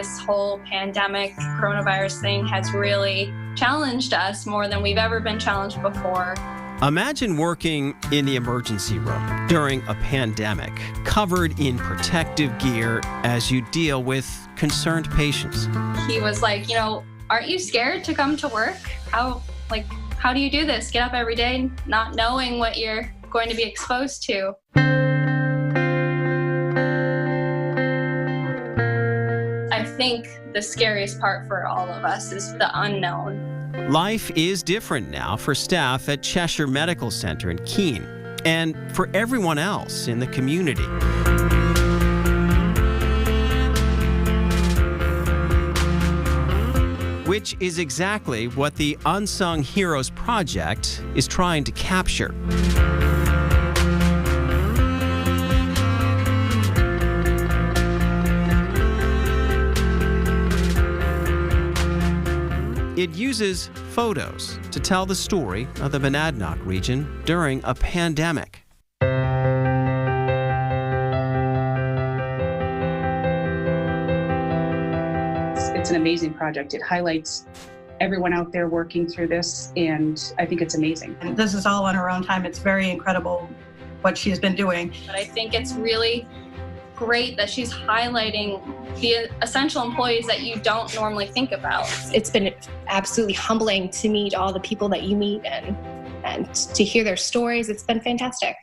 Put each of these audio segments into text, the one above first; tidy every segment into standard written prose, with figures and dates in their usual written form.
this whole pandemic coronavirus thing has really challenged us more than we've ever been challenged before. Imagine working in the emergency room during a pandemic, covered in protective gear as you deal with concerned patients. He was like, aren't you scared to come to work? How do you do this? Get up every day not knowing what you're going to be exposed to. I think the scariest part for all of us is the unknown. Life is different now for staff at Cheshire Medical Center in Keene and for everyone else in the community. Which is exactly what the Unsung Heroes Project is trying to capture. It uses photos to tell the story of the Monadnock region during a pandemic. It's an amazing project. It highlights everyone out there working through this, and I think it's amazing. And this is all on her own time. It's very incredible what she's been doing. But I think it's really great that she's highlighting the essential employees that you don't normally think about. It's been absolutely humbling to meet all the people that you meet and to hear their stories. It's been fantastic.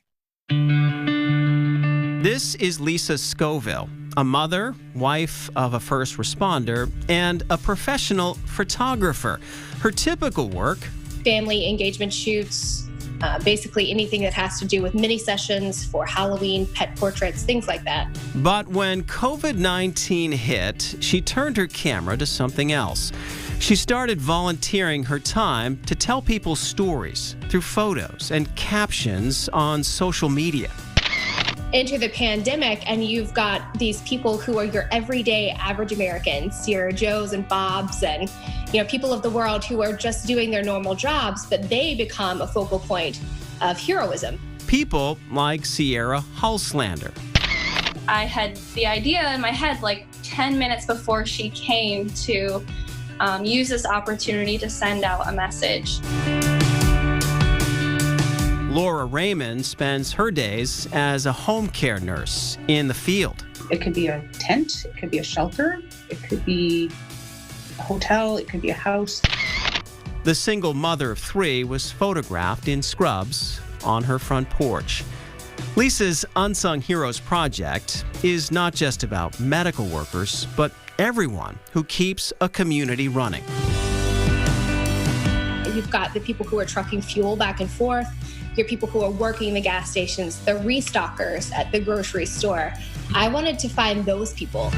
This is Lisa Scoville, a mother, wife of a first responder, and a professional photographer. Her typical work: family engagement shoots, basically anything that has to do with mini sessions for Halloween, pet portraits, things like that. But when COVID-19 hit, she turned her camera to something else. She started volunteering her time to tell people stories through photos and captions on social media. Enter the pandemic, and you've got these people who are your everyday average Americans, your Joes and Bobs, and people of the world who are just doing their normal jobs, but they become a focal point of heroism. People like Sierra Hulslander. I had the idea in my head 10 minutes before she came to use this opportunity to send out a message. Laura Raymond spends her days as a home care nurse in the field. It could be a tent, it could be a shelter, it could be a hotel, it could be a house. The single mother of 3 was photographed in scrubs on her front porch. Lisa's Unsung Heroes Project is not just about medical workers, but everyone who keeps a community running. You've got the people who are trucking fuel back and forth, your people who are working the gas stations, the restockers at the grocery store. I wanted to find those people.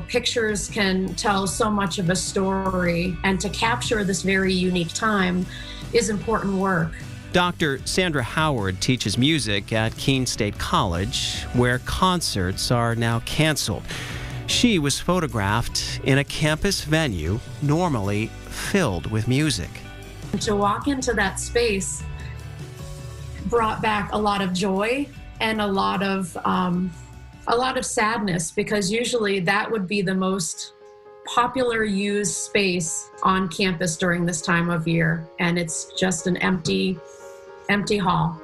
Pictures can tell so much of a story, and to capture this very unique time is important work. Dr. Sandra Howard teaches music at Keene State College, where concerts are now canceled. She was photographed in a campus venue normally filled with music. To walk into that space brought back a lot of joy and a lot of sadness, because usually that would be the most popular used space on campus during this time of year, and it's just an empty hall.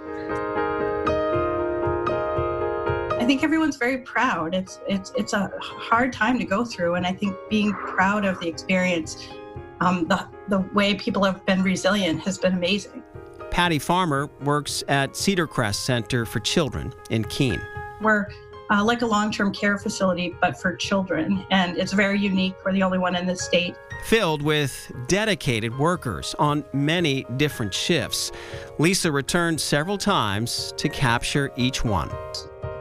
I think everyone's very proud. It's a hard time to go through, and I think being proud of the experience, the way people have been resilient has been amazing. Patty Farmer works at Cedar Crest Center for Children in Keene. We're like a long-term care facility, but for children, and it's very unique. We're the only one in the state. Filled with dedicated workers on many different shifts. Lisa returned several times to capture each one.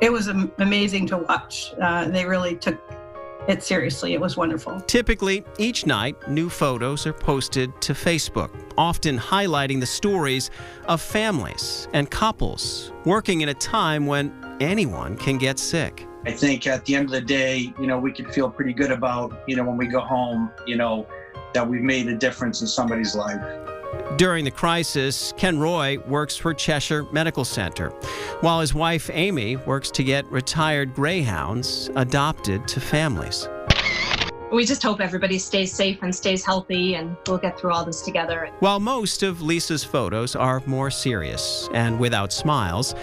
It was amazing to watch. They really took it seriously. It was wonderful. Typically, each night, new photos are posted to Facebook, often highlighting the stories of families and couples working in a time when anyone can get sick. I think at the end of the day, we can feel pretty good about, when we go home, that we've made a difference in somebody's life. During the crisis, Ken Roy works for Cheshire Medical Center, while his wife Amy works to get retired greyhounds adopted to families. We just hope everybody stays safe and stays healthy, and we'll get through all this together. While most of Lisa's photos are more serious and without smiles,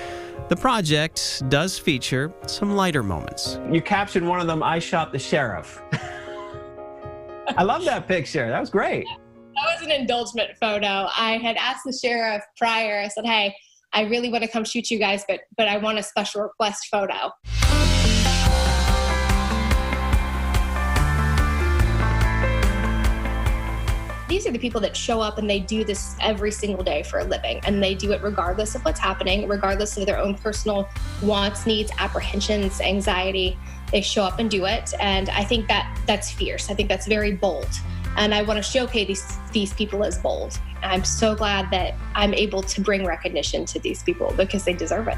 the project does feature some lighter moments. You captioned one of them, "I shot the sheriff." I love that picture. That was great. That was an indulgent photo. I had asked the sheriff prior, I said, hey, I really want to come shoot you guys, but I want a special request photo. These are the people that show up and they do this every single day for a living. And they do it regardless of what's happening, regardless of their own personal wants, needs, apprehensions, anxiety. They show up and do it. And I think that's fierce. I think that's very bold. And I want to showcase these people as bold. I'm so glad that I'm able to bring recognition to these people because they deserve it.